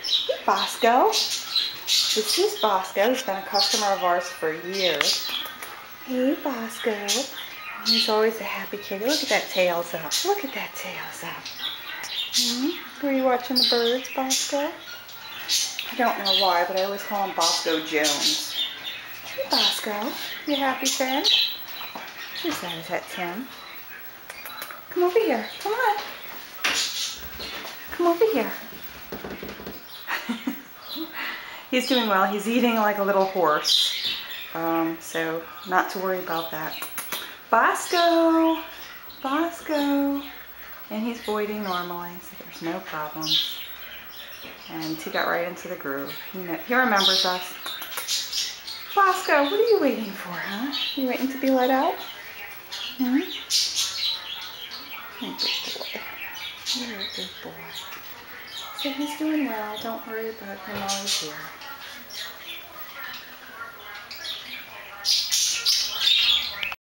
Hey, Bosco. This is Bosco. He's been a customer of ours for years. Hey, Bosco. He's always a happy kitty. Look at that tail's up. Look at that tail's up. Were you watching the birds, Bosco? I don't know why, but I always call him Bosco Jones. Hey, Bosco. You happy friend? Who's that? Is that Tim? Come over here. Come on. Come over here. He's doing well. He's eating like a little horse. So not to worry about that. Bosco! Bosco! And he's voiding normally, so there's no problems. And he got right into the groove. He remembers us. Bosco, what are you waiting for, huh? You waiting to be let out? Hmm? You're a good boy. You're a good boy. So he's doing well. Don't worry about him while he's here.